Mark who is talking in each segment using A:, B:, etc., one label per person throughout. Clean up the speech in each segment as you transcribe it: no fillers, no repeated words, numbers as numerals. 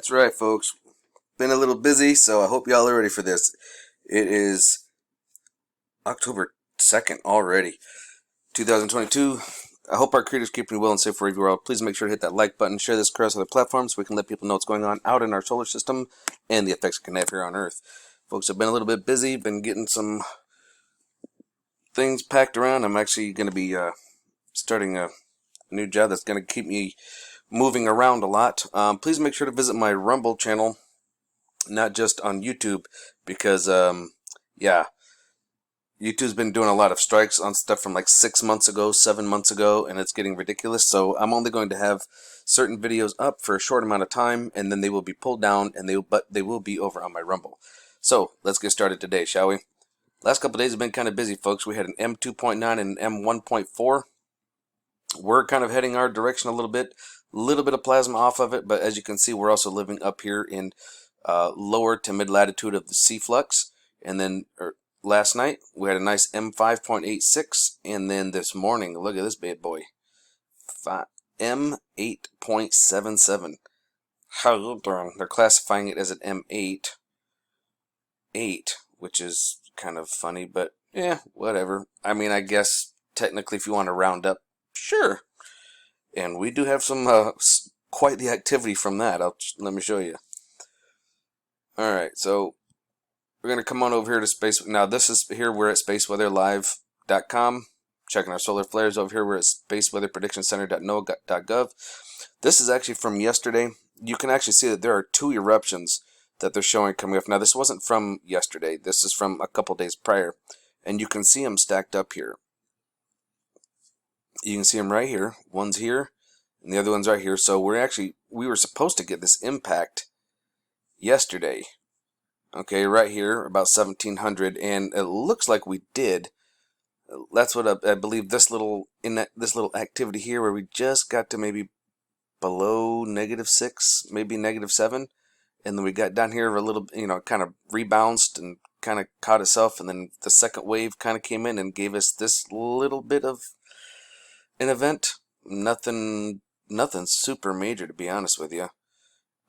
A: That's right, folks. Been a little busy, so I hope y'all are ready for this. It is October 2nd already, 2022. I hope our creators keeping you well and safe wherever you are. Please make sure to hit that like button, share this across other platforms so we can let people know what's going on out in our solar system and the effects it can have here on Earth. Folks, I've been a little bit busy, been getting some things packed around. I'm actually going to be starting a new job that's going to keep me moving around a lot. Please make sure to visit my Rumble channel, not just on YouTube, because yeah, YouTube's been doing a lot of strikes on stuff from like 6 months ago, 7 months ago, and it's getting ridiculous. So I'm only going to have certain videos up for a short amount of time, and then they will be pulled down, and they will be over on my Rumble. So let's get started today, shall we? Last couple days have been kind of busy, folks. We had an M2.9 and an M1.4. We're kind of heading our direction a little bit of plasma off of it, but as you can see, we're also living up here in lower to mid latitude of the sea flux. And then last night we had a nice M5.86, and then this morning, look at this bad boy, M8.77. How you doing? They're classifying it as an M8, which is kind of funny, but yeah, whatever. I mean, I guess technically, if you want to round up, sure. And we do have some quite the activity from that. Let me show you. Alright, so we're going to come on over here to space. Now this is here, we're at spaceweatherlive.com. Checking our solar flares over here. We're at spaceweatherpredictioncenter.noaa.gov. This is actually from yesterday. You can actually see that there are 2 eruptions that they're showing coming up. Now this wasn't from yesterday. This is from a couple days prior. And you can see them stacked up here. You can see them right here. One's here, and the other one's right here. So we were supposed to get this impact yesterday. Okay, right here, about 1700, and it looks like we did. That's what I believe. This little activity here, where we just got to maybe below -6, maybe -7, and then we got down here a little, kind of rebounced and kind of caught itself, and then the second wave kind of came in and gave us this little bit of an event. Nothing super major, to be honest with you.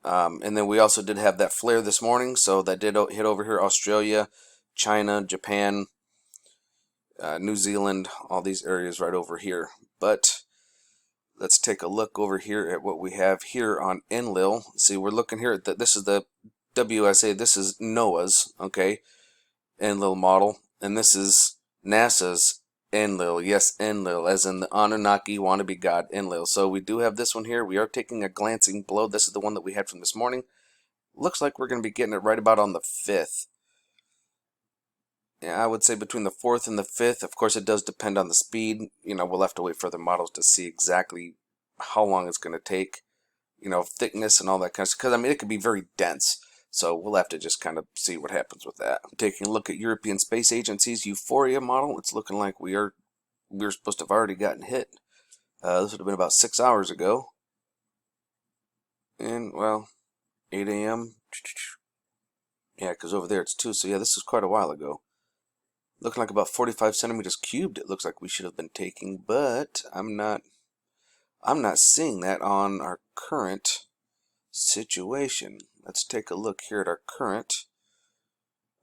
A: And then we also did have that flare this morning, so that did hit over here. Australia, China, Japan, New Zealand, all these areas right over here. But let's take a look over here at what we have here on Enlil. See, we're looking here at this is the WSA. This is NOAA's, okay, Enlil model, and this is NASA's Enlil. Yes, Enlil, as in the Anunnaki wannabe god Enlil. So we do have this one here. We are taking a glancing blow. This is the one that we had from this morning. Looks like we're going to be getting it right about on the 5th. Yeah, I would say between the 4th and the 5th. Of course, it does depend on the speed. We'll have to wait for the models to see exactly how long it's going to take. Thickness and all that kind of stuff. Because, I mean, it could be very dense. So we'll have to just kind of see what happens with that. Taking a look at European Space Agency's Euphoria model, it's looking like we were supposed to have already gotten hit. This would have been about 6 hours ago. And, well, 8 a.m. Yeah, because over there it's 2. So, yeah, this is quite a while ago. Looking like about 45 centimeters cubed it looks like we should have been taking. But I'm not seeing that on our current situation. Let's take a look here at our current.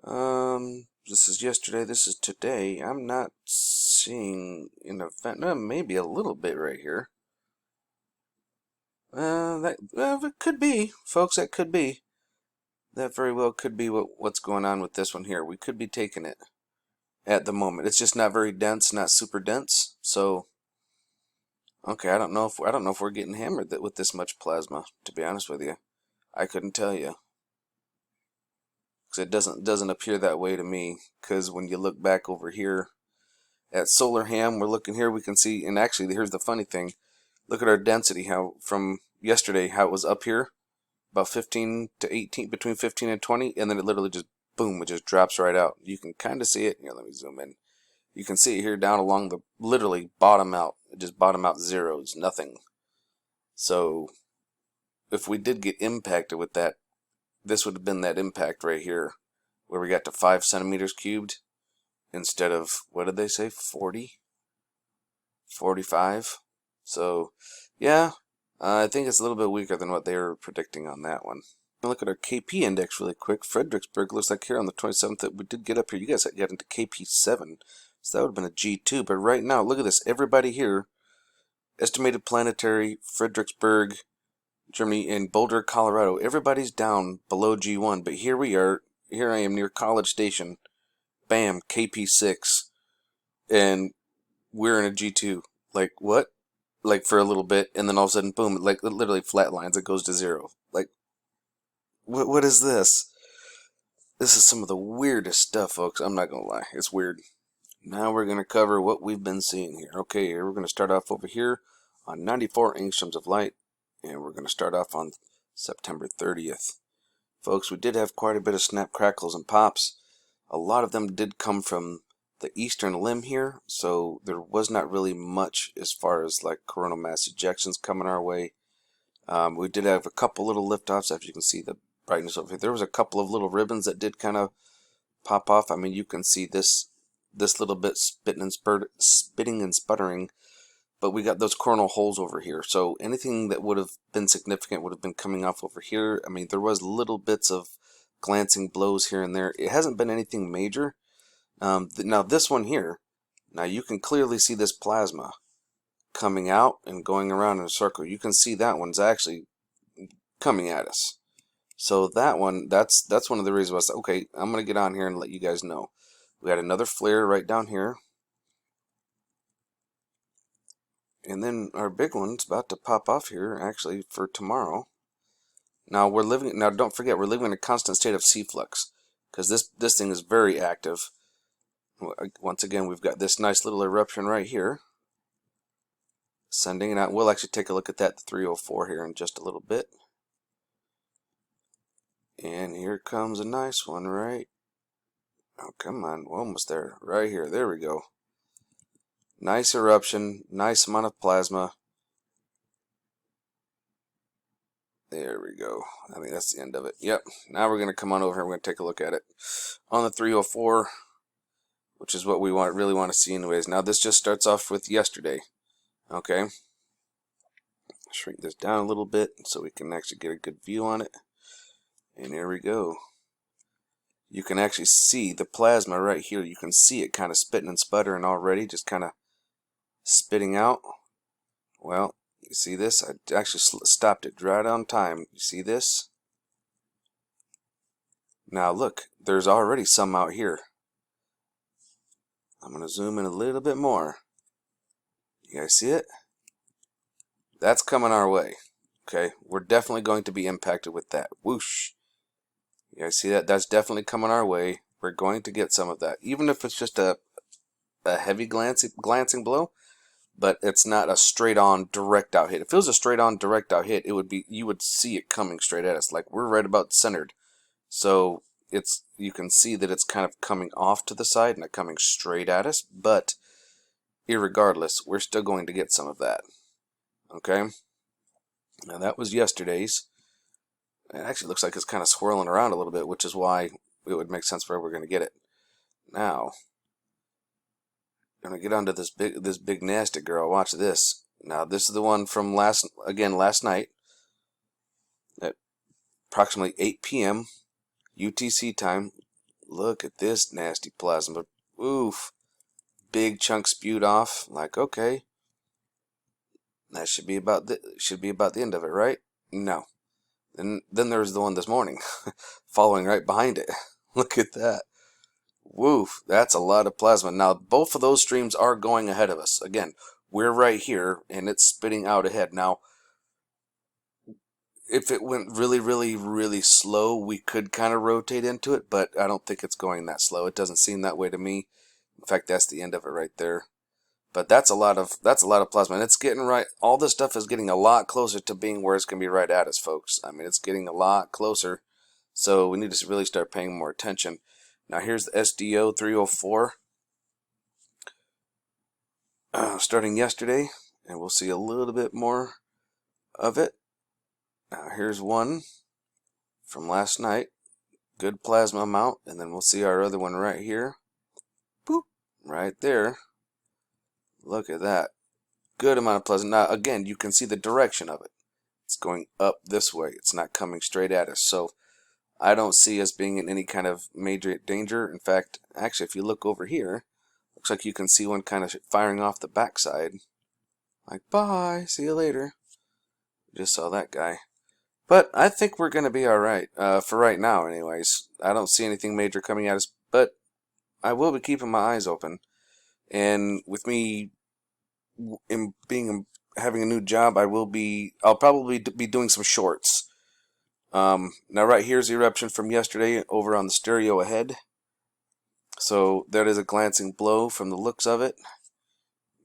A: This is yesterday. This is today. I'm not seeing an event. Maybe a little bit right here. It could be, folks. That could be. That very well could be what's going on with this one here. We could be taking it at the moment. It's just not very dense, not super dense. So, okay, I don't know if we're getting hammered with this much plasma. To be honest with you, I couldn't tell you. Because it doesn't appear that way to me. Because when you look back over here at solar ham, we're looking here, we can see, and actually here's the funny thing. Look at our density, how from yesterday, how it was up here, about 15 to 18, between 15 and 20, and then it literally just, boom, it just drops right out. You can kind of see it. Here, let me zoom in. You can see it here down along the, literally bottom out. It just bottom out zeros, nothing. So, if we did get impacted with that, this would have been that impact right here, where we got to 5 centimeters cubed instead of, what did they say, 40? 45? So, yeah, I think it's a little bit weaker than what they were predicting on that one. Look at our KP index really quick. Fredericksburg looks like here on the 27th that we did get up here. You guys got into KP7, so that would have been a G2. But right now, look at this. Everybody here, estimated planetary, Fredericksburg, Germany, and Boulder, Colorado. Everybody's down below G1. But here we are. Here I am near College Station. Bam, KP6. And we're in a G2. Like, what? Like, for a little bit, and then all of a sudden, boom, like, it literally flatlines. It goes to zero. Like, what is this? This is some of the weirdest stuff, folks. I'm not going to lie. It's weird. Now we're going to cover what we've been seeing here. Okay, here we're going to start off over here on 94 angstroms of light, and we're going to start off on September 30th. Folks, we did have quite a bit of snap, crackles, and pops. A lot of them did come from the eastern limb here, so there was not really much as far as like coronal mass ejections coming our way. We did have a couple little liftoffs, as you can see the brightness over here. There was a couple of little ribbons that did kind of pop off. I mean, you can see this little bit spitting and sputtering, but we got those coronal holes over here. So anything that would have been significant would have been coming off over here. I mean, there was little bits of glancing blows here and there. It hasn't been anything major. Now this one here, now you can clearly see this plasma coming out and going around in a circle. You can see that one's actually coming at us. So that one, that's one of the reasons why I said, okay, I'm going to get on here and let you guys know. We had another flare right down here. And then our big one's about to pop off here, actually, for tomorrow. Now, don't forget, we're living in a constant state of sea flux, because this thing is very active. Once again, we've got this nice little eruption right here. Sending it out. We'll actually take a look at that, the 304 here in just a little bit. And here comes a nice one, right? Oh, come on. We're almost there. Right here. There we go. Nice eruption. Nice amount of plasma. There we go. I think that's the end of it. Yep. Now we're going to come on over here. We're going to take a look at it. On the 304, which is what we really want to see anyways. Now this just starts off with yesterday. Okay. Shrink this down a little bit so we can actually get a good view on it. And here we go. You can actually see the plasma right here. You can see it kind of spitting and sputtering already, just kind of spitting out. Well, you see this? I actually stopped it right on time. You see this? Now look, there's already some out here. I'm going to zoom in a little bit more. You guys see it? That's coming our way. Okay, we're definitely going to be impacted with that. Whoosh. You guys see that? That's definitely coming our way. We're going to get some of that. Even if it's just a heavy glancing blow, but it's not a straight on direct out hit. If it was a straight on direct out hit, it would be, you would see it coming straight at us. Like we're right about centered. So you can see that it's kind of coming off to the side, not coming straight at us, but irregardless, we're still going to get some of that. Okay? Now that was yesterday's. It actually looks like it's kind of swirling around a little bit, which is why it would make sense where we're going to get it. Now, I'm going to get onto this big nasty girl. Watch this. Now, this is the one from last night at approximately 8 p.m. UTC time. Look at this nasty plasma. Oof. Big chunk spewed off. Like, okay. That should be about the end of it, right? No. Then there's the one this morning, following right behind it. Look at that. Woof, that's a lot of plasma. Now, both of those streams are going ahead of us. Again, we're right here, and it's spitting out ahead. Now, if it went really, really, really slow, we could kind of rotate into it, but I don't think it's going that slow. It doesn't seem that way to me. In fact, that's the end of it right there. But that's a lot of plasma, and it's getting right. All this stuff is getting a lot closer to being where it's going to be right at us, folks. I mean, it's getting a lot closer, so we need to really start paying more attention. Now, here's the SDO 304, starting yesterday, and we'll see a little bit more of it. Now, here's one from last night. Good plasma amount, and then we'll see our other one right here. Boop, right there. Look at that. Good amount of plasma. Now, again, you can see the direction of it. It's going up this way. It's not coming straight at us. So I don't see us being in any kind of major danger. In fact, actually, if you look over here, looks like you can see one kind of firing off the backside. Like, bye, see you later. Just saw that guy. But I think we're going to be alright, for right now anyways. I don't see anything major coming at us, but I will be keeping my eyes open. And with me having a new job, I'll probably be doing some shorts. Now right here's the eruption from yesterday over on the stereo ahead. So that is a glancing blow from the looks of it.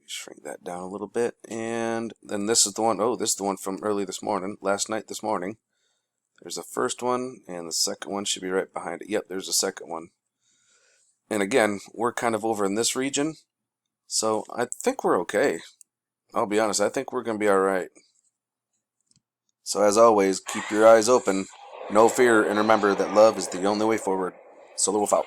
A: Shrink that down a little bit. And then this is the one, this is the one from early this morning, last night this morning. There's the first one, and the second one should be right behind it. Yep, there's the second one. And again, we're kind of over in this region, so I think we're okay. I'll be honest, I think we're going to be alright. So as always, keep your eyes open, no fear, and remember that love is the only way forward. Solar Wolf out.